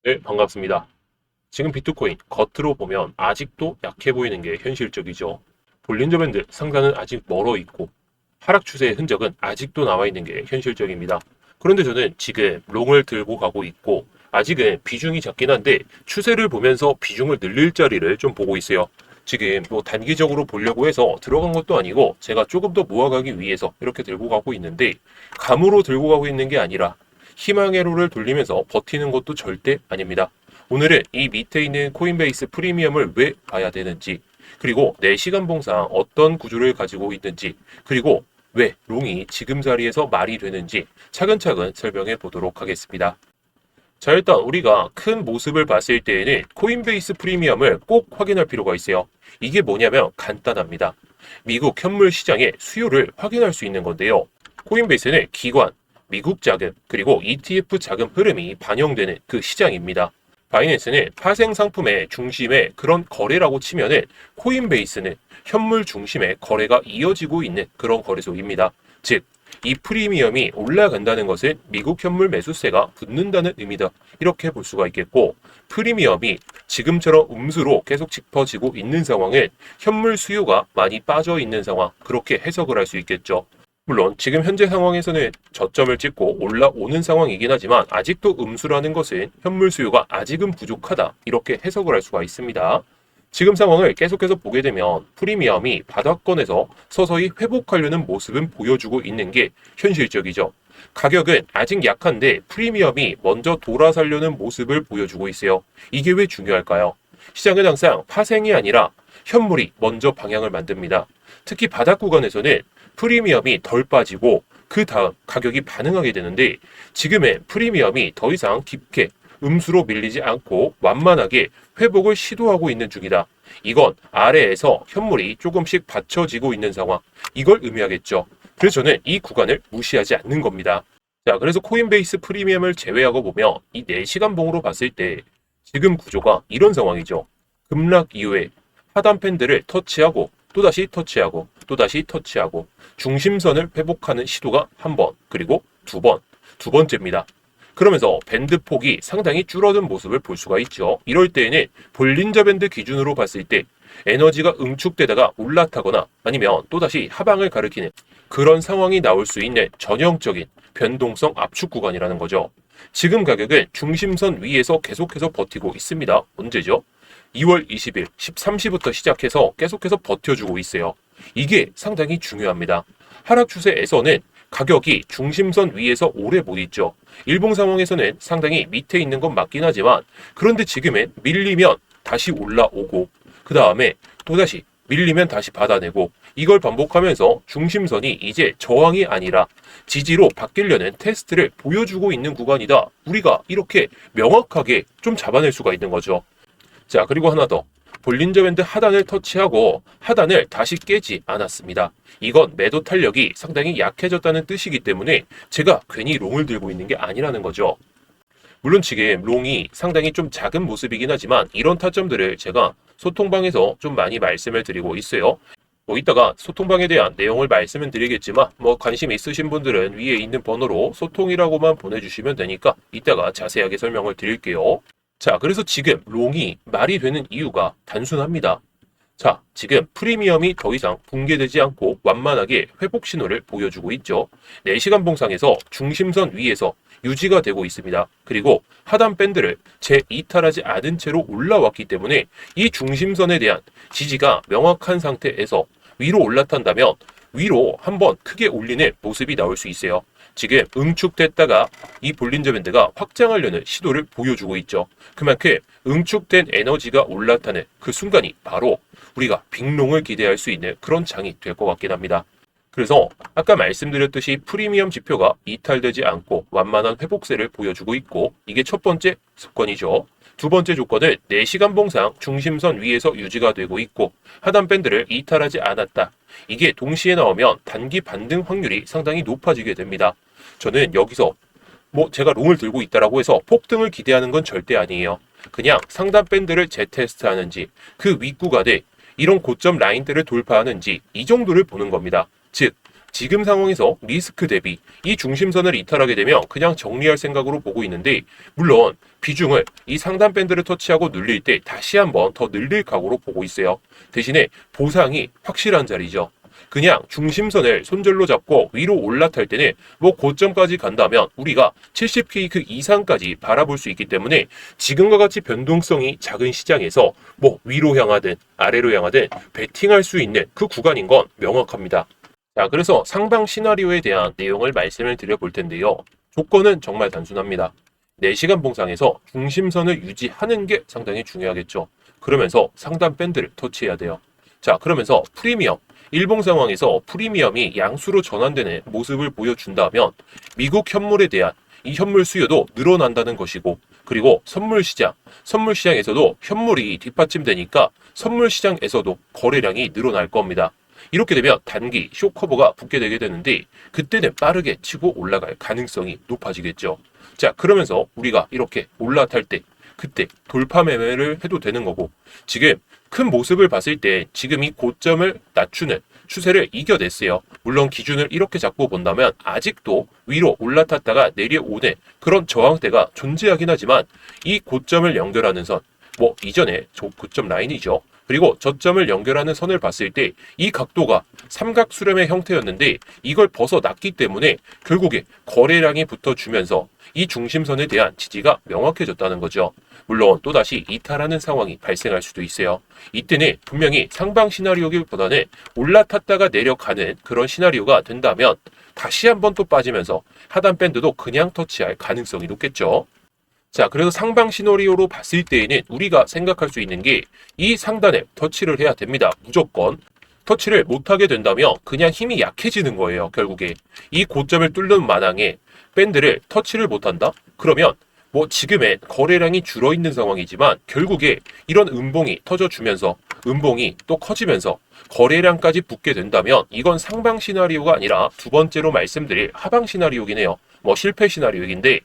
네, 반갑습니다. 지금 비트코인 겉으로 보면 아직도 약해 보이는 게 현실적이죠. 볼린저 밴드 상단은 아직 멀어 있고 하락 추세의 흔적은 아직도 남아 있는 게 현실적입니다. 그런데 저는 지금 롱을 들고 가고 있고 아직은 비중이 작긴 한데 추세를 보면서 비중을 늘릴 자리를 좀 보고 있어요. 지금 뭐 단기적으로 보려고 해서 들어간 것도 아니고 제가 조금 더 모아가기 위해서 이렇게 들고 가고 있는데 감으로 들고 가고 있는 게 아니라 희망의 로를 돌리면서 버티는 것도 절대 아닙니다. 오늘은 이 밑에 있는 코인베이스 프리미엄을 왜 봐야 되는지, 그리고 4시간 봉상 어떤 구조를 가지고 있는지, 그리고 왜 롱이 지금 자리에서 말이 되는지 차근차근 설명해 보도록 하겠습니다. 자, 일단 우리가 큰 모습을 봤을 때에는 코인베이스 프리미엄을 꼭 확인할 필요가 있어요. 이게 뭐냐면 간단합니다. 미국 현물 시장의 수요를 확인할 수 있는 건데요. 코인베이스는 기관, 미국 자금, 그리고 ETF 자금 흐름이 반영되는 그 시장입니다. 바이낸스는 파생 상품의 중심의 그런 거래라고 치면은 코인베이스는 현물 중심의 거래가 이어지고 있는 그런 거래소입니다. 즉, 이 프리미엄이 올라간다는 것은 미국 현물 매수세가 붙는다는 의미다. 이렇게 볼 수가 있겠고, 프리미엄이 지금처럼 음수로 계속 짚어지고 있는 상황은 현물 수요가 많이 빠져 있는 상황, 그렇게 해석을 할 수 있겠죠. 물론 지금 현재 상황에서는 저점을 찍고 올라오는 상황이긴 하지만 아직도 음수라는 것은 현물 수요가 아직은 부족하다, 이렇게 해석을 할 수가 있습니다. 지금 상황을 계속해서 보게 되면 프리미엄이 바닥권에서 서서히 회복하려는 모습은 보여주고 있는 게 현실적이죠. 가격은 아직 약한데 프리미엄이 먼저 돌아서려는 모습을 보여주고 있어요. 이게 왜 중요할까요? 시장은 항상 파생이 아니라 현물이 먼저 방향을 만듭니다. 특히 바닥 구간에서는 프리미엄이 덜 빠지고 그 다음 가격이 반응하게 되는데, 지금의 프리미엄이 더 이상 깊게 음수로 밀리지 않고 완만하게 회복을 시도하고 있는 중이다. 이건 아래에서 현물이 조금씩 받쳐지고 있는 상황, 이걸 의미하겠죠. 그래서 저는 이 구간을 무시하지 않는 겁니다. 자, 그래서 코인베이스 프리미엄을 제외하고 보면 이 4시간 봉으로 봤을 때 지금 구조가 이런 상황이죠. 급락 이후에 하단 팬들을 터치하고 또다시 터치하고 또다시 터치하고 중심선을 회복하는 시도가 한 번, 그리고 두 번, 두 번째입니다. 그러면서 밴드 폭이 상당히 줄어든 모습을 볼 수가 있죠. 이럴 때에는 볼린저 밴드 기준으로 봤을 때 에너지가 응축되다가 올라타거나 아니면 또다시 하방을 가리키는 그런 상황이 나올 수 있는 전형적인 변동성 압축 구간이라는 거죠. 지금 가격은 중심선 위에서 계속해서 버티고 있습니다. 언제죠? 2월 20일 13시부터 시작해서 계속해서 버텨주고 있어요. 이게 상당히 중요합니다. 하락 추세에서는 가격이 중심선 위에서 오래 못 있죠. 일봉 상황에서는 상당히 밑에 있는 건 맞긴 하지만, 그런데 지금은 밀리면 다시 올라오고 그 다음에 또다시 밀리면 다시 받아내고, 이걸 반복하면서 중심선이 이제 저항이 아니라 지지로 바뀌려는 테스트를 보여주고 있는 구간이다. 우리가 이렇게 명확하게 좀 잡아낼 수가 있는 거죠. 자, 그리고 하나 더. 볼린저 밴드 하단을 터치하고 하단을 다시 깨지 않았습니다. 이건 매도 탄력이 상당히 약해졌다는 뜻이기 때문에 제가 괜히 롱을 들고 있는 게 아니라는 거죠. 물론 지금 롱이 상당히 좀 작은 모습이긴 하지만 이런 타점들을 제가 소통방에서 좀 많이 말씀을 드리고 있어요. 이따가 소통방에 대한 내용을 말씀을 드리겠지만 관심 있으신 분들은 위에 있는 번호로 소통이라고만 보내주시면 되니까 이따가 자세하게 설명을 드릴게요. 자, 그래서 지금 롱이 말이 되는 이유가 단순합니다. 자, 지금 프리미엄이 더 이상 붕괴되지 않고 완만하게 회복 신호를 보여주고 있죠. 4시간 봉상에서 중심선 위에서 유지가 되고 있습니다. 그리고 하단 밴드를 재이탈하지 않은 채로 올라왔기 때문에 이 중심선에 대한 지지가 명확한 상태에서 위로 올라탄다면 위로 한번 크게 올리는 모습이 나올 수 있어요. 지금 응축됐다가 이 볼린저 밴드가 확장하려는 시도를 보여주고 있죠. 그만큼 응축된 에너지가 올라타는 그 순간이 바로 우리가 빅롱을 기대할 수 있는 그런 장이 될 것 같긴 합니다. 그래서 아까 말씀드렸듯이 프리미엄 지표가 이탈되지 않고 완만한 회복세를 보여주고 있고, 이게 첫 번째 조건이죠. 두 번째 조건은 4시간 봉상 중심선 위에서 유지가 되고 있고 하단 밴드를 이탈하지 않았다. 이게 동시에 나오면 단기 반등 확률이 상당히 높아지게 됩니다. 저는 여기서 제가 롱을 들고 있다라고 해서 폭등을 기대하는 건 절대 아니에요. 그냥 상단 밴드를 재테스트하는지 그 윗구간에 이런 고점 라인대를 돌파하는지 이 정도를 보는 겁니다. 즉 지금 상황에서 리스크 대비 이 중심선을 이탈하게 되면 그냥 정리할 생각으로 보고 있는데, 물론 비중을 이 상단 밴드를 터치하고 눌릴 때 다시 한번 더 늘릴 각오로 보고 있어요. 대신에 보상이 확실한 자리죠. 그냥 중심선을 손절로 잡고 위로 올라탈 때는 뭐 고점까지 간다면 우리가 70K 그 이상까지 바라볼 수 있기 때문에, 지금과 같이 변동성이 작은 시장에서 뭐 위로 향하든 아래로 향하든 베팅할 수 있는 그 구간인 건 명확합니다. 자, 그래서 상방 시나리오에 대한 내용을 말씀을 드려볼 텐데요. 조건은 정말 단순합니다. 4시간 봉상에서 중심선을 유지하는 게 상당히 중요하겠죠. 그러면서 상단 밴드를 터치해야 돼요. 자, 그러면서 프리미엄, 일봉 상황에서 프리미엄이 양수로 전환되는 모습을 보여준다면 미국 현물에 대한 이 현물 수요도 늘어난다는 것이고, 그리고 선물 시장에서도 현물이 뒷받침되니까 선물 시장에서도 거래량이 늘어날 겁니다. 이렇게 되면 단기 쇼커버가 붙게 되게 되는데, 그때는 빠르게 치고 올라갈 가능성이 높아지겠죠. 자, 그러면서 우리가 이렇게 올라탈 때 그때 돌파 매매를 해도 되는 거고, 지금 큰 모습을 봤을 때 지금 이 고점을 낮추는 추세를 이겨냈어요. 물론 기준을 이렇게 잡고 본다면 아직도 위로 올라탔다가 내려오는 그런 저항대가 존재하긴 하지만, 이 고점을 연결하는 선, 뭐 이전에 고점 라인이죠. 그리고 저점을 연결하는 선을 봤을 때 이 각도가 삼각 수렴의 형태였는데, 이걸 벗어났기 때문에 결국에 거래량이 붙어주면서 이 중심선에 대한 지지가 명확해졌다는 거죠. 물론 또다시 이탈하는 상황이 발생할 수도 있어요. 이때는 분명히 상방 시나리오기보다는 올라탔다가 내려가는 그런 시나리오가 된다면 다시 한번 또 빠지면서 하단 밴드도 그냥 터치할 가능성이 높겠죠. 자, 그래서 상방 시나리오로 봤을 때에는 우리가 생각할 수 있는 게 이 상단을 터치를 해야 됩니다. 무조건. 터치를 못하게 된다면 그냥 힘이 약해지는 거예요. 결국에 이 고점을 뚫는 마당에 밴드를 터치를 못한다? 그러면 뭐 지금의 거래량이 줄어있는 상황이지만 결국에 이런 음봉이 터져주면서 음봉이 또 커지면서 거래량까지 붙게 된다면 이건 상방 시나리오가 아니라 두 번째로 말씀드릴 하방 시나리오긴 해요. 뭐 실패 시나리오인데,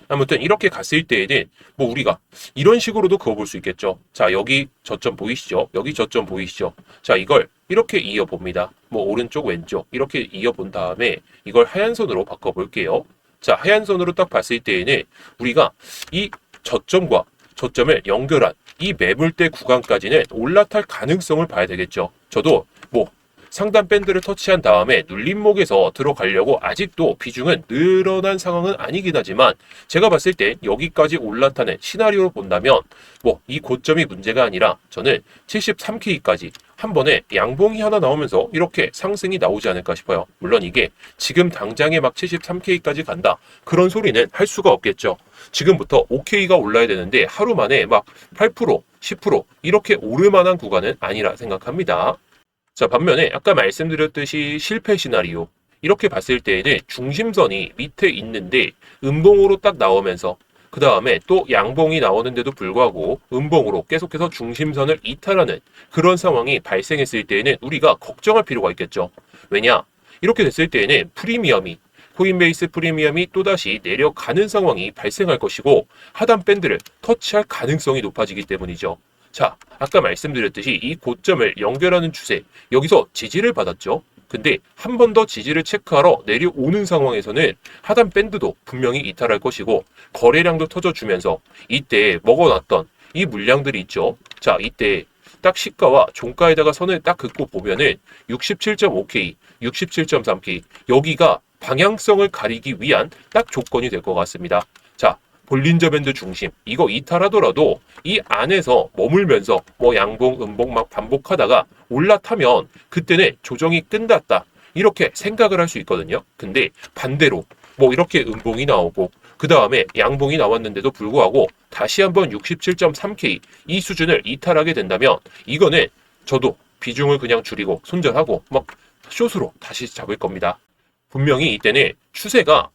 아무튼 이렇게 갔을 때에는 뭐 우리가 이런 식으로도 그어볼 수 있겠죠. 자, 여기 저점 보이시죠? 여기 저점 보이시죠? 자, 이걸 이렇게 이어봅니다. 뭐 오른쪽 왼쪽 이렇게 이어본 다음에 이걸 하얀선으로 바꿔볼게요. 자, 하얀선으로 딱 봤을 때에는 우리가 이 저점과 저점을 연결한 이 매물대 구간까지는 올라탈 가능성을 봐야 되겠죠. 저도 뭐 상단 밴드를 터치한 다음에 눌림목에서 들어가려고 아직도 비중은 늘어난 상황은 아니긴 하지만, 제가 봤을 때 여기까지 올라타는 시나리오로 본다면 뭐 이 고점이 문제가 아니라 저는 73K까지 한 번에 양봉이 하나 나오면서 이렇게 상승이 나오지 않을까 싶어요. 물론 이게 지금 당장에 막 73K까지 간다 그런 소리는 할 수가 없겠죠. 지금부터 5K가 올라야 되는데 하루 만에 막 8%, 10% 이렇게 오를 만한 구간은 아니라 생각합니다. 자, 반면에 아까 말씀드렸듯이 실패 시나리오, 이렇게 봤을 때에는 중심선이 밑에 있는데 음봉으로 딱 나오면서 그 다음에 또 양봉이 나오는데도 불구하고 음봉으로 계속해서 중심선을 이탈하는 그런 상황이 발생했을 때에는 우리가 걱정할 필요가 있겠죠. 왜냐? 이렇게 됐을 때에는 코인베이스 프리미엄이 또다시 내려가는 상황이 발생할 것이고 하단 밴드를 터치할 가능성이 높아지기 때문이죠. 자, 아까 말씀드렸듯이 이 고점을 연결하는 추세, 여기서 지지를 받았죠. 근데 한 번 더 지지를 체크하러 내려오는 상황에서는 하단 밴드도 분명히 이탈할 것이고 거래량도 터져주면서 이때 먹어놨던 이 물량들이 있죠. 자, 이때 딱 시가와 종가에다가 선을 딱 긋고 보면은 67.5K, 67.3K 여기가 방향성을 가리기 위한 딱 조건이 될 것 같습니다. 자, 볼린저 밴드 중심 이거 이탈하더라도 이 안에서 머물면서 뭐 양봉 음봉 막 반복하다가 올라타면 그때는 조정이 끝났다 이렇게 생각을 할 수 있거든요. 근데 반대로 뭐 이렇게 음봉이 나오고 그 다음에 양봉이 나왔는데도 불구하고 다시 한번 67.3K 이 수준을 이탈하게 된다면 이거는 저도 비중을 그냥 줄이고 손절하고 막 숏으로 다시 잡을 겁니다. 분명히 이때는 추세가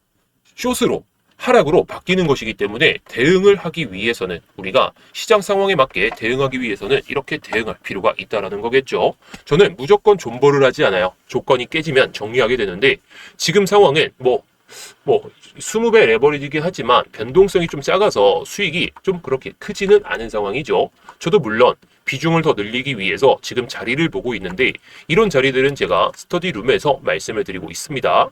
숏으로 하락으로 바뀌는 것이기 때문에 대응을 하기 위해서는 우리가 시장 상황에 맞게 대응하기 위해서는 이렇게 대응할 필요가 있다는 거겠죠. 저는 무조건 존버를 하지 않아요. 조건이 깨지면 정리하게 되는데 지금 상황은 뭐 뭐 20배 레버리지긴 하지만 변동성이 좀 작아서 수익이 좀 그렇게 크지는 않은 상황이죠. 저도 물론 비중을 더 늘리기 위해서 지금 자리를 보고 있는데 이런 자리들은 제가 스터디룸에서 말씀을 드리고 있습니다.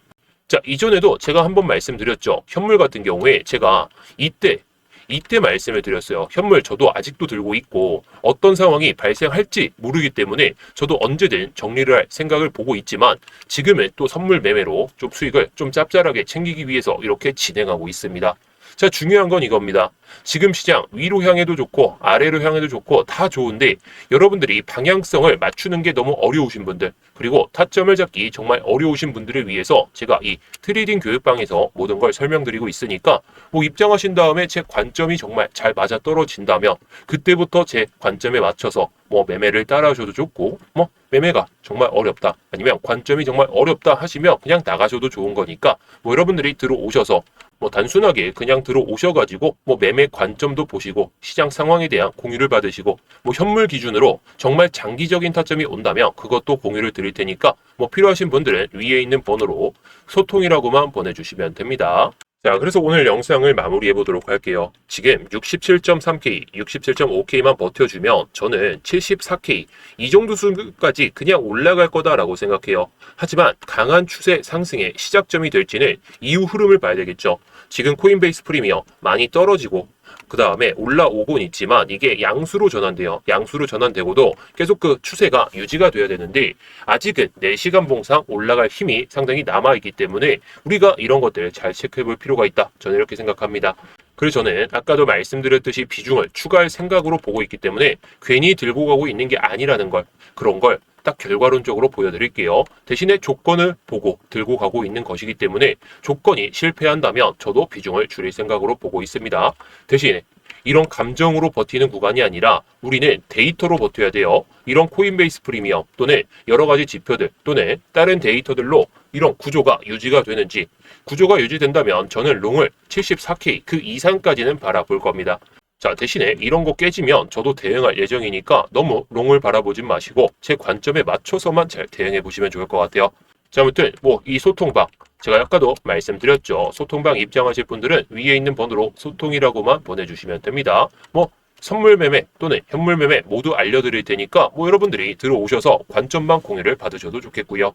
자, 이전에도 제가 한번 말씀드렸죠. 현물 같은 경우에 제가 이때 말씀을 드렸어요. 현물 저도 아직도 들고 있고 어떤 상황이 발생할지 모르기 때문에 저도 언제든 정리를 할 생각을 보고 있지만 지금은 또 선물 매매로 좀 수익을 좀 짭짤하게 챙기기 위해서 이렇게 진행하고 있습니다. 자, 중요한 건 이겁니다. 지금 시장 위로 향해도 좋고 아래로 향해도 좋고 다 좋은데 여러분들이 방향성을 맞추는 게 너무 어려우신 분들 그리고 타점을 잡기 정말 어려우신 분들을 위해서 제가 이 트레이딩 교육방에서 모든 걸 설명드리고 있으니까 뭐 입장하신 다음에 제 관점이 정말 잘 맞아 떨어진다면 그때부터 제 관점에 맞춰서 뭐 매매를 따라하셔도 좋고 뭐 매매가 정말 어렵다 아니면 관점이 정말 어렵다 하시면 그냥 나가셔도 좋은 거니까 뭐 여러분들이 들어오셔서 뭐 단순하게 그냥 들어오셔가지고 뭐 매매 관점도 보시고 시장 상황에 대한 공유를 받으시고 뭐 현물 기준으로 정말 장기적인 타점이 온다면 그것도 공유를 드릴 테니까 뭐 필요하신 분들은 위에 있는 번호로 소통이라고만 보내주시면 됩니다. 자, 그래서 오늘 영상을 마무리해 보도록 할게요. 지금 67.3K, 67.5K만 버텨주면 저는 74K 이 정도 수까지 그냥 올라갈 거다라고 생각해요. 하지만 강한 추세 상승의 시작점이 될지는 이후 흐름을 봐야 되겠죠. 지금 코인베이스 프리미엄 많이 떨어지고 그 다음에 올라오곤 있지만 이게 양수로 전환돼요. 양수로 전환되고도 계속 그 추세가 유지가 돼야 되는데 아직은 4시간 봉상 올라갈 힘이 상당히 남아있기 때문에 우리가 이런 것들 잘 체크해 볼 필요가 있다. 저는 이렇게 생각합니다. 그래서 저는 아까도 말씀드렸듯이 비중을 추가할 생각으로 보고 있기 때문에 괜히 들고 가고 있는 게 아니라는 걸 그런 걸 딱 결과론적으로 보여드릴게요. 대신에 조건을 보고 들고 가고 있는 것이기 때문에 조건이 실패한다면 저도 비중을 줄일 생각으로 보고 있습니다. 대신에 이런 감정으로 버티는 구간이 아니라 우리는 데이터로 버텨야 돼요. 이런 코인베이스 프리미엄 또는 여러 가지 지표들 또는 다른 데이터들로 이런 구조가 유지가 되는지 구조가 유지된다면 저는 롱을 74K 그 이상까지는 바라볼 겁니다. 자, 대신에 이런 거 깨지면 저도 대응할 예정이니까 너무 롱을 바라보진 마시고 제 관점에 맞춰서만 잘 대응해 보시면 좋을 것 같아요. 자, 아무튼 뭐 이 소통방 제가 아까도 말씀드렸죠. 소통방 입장하실 분들은 위에 있는 번호로 소통이라고만 보내주시면 됩니다. 뭐 선물 매매 또는 현물 매매 모두 알려드릴 테니까 뭐 여러분들이 들어오셔서 관점방 공유를 받으셔도 좋겠고요.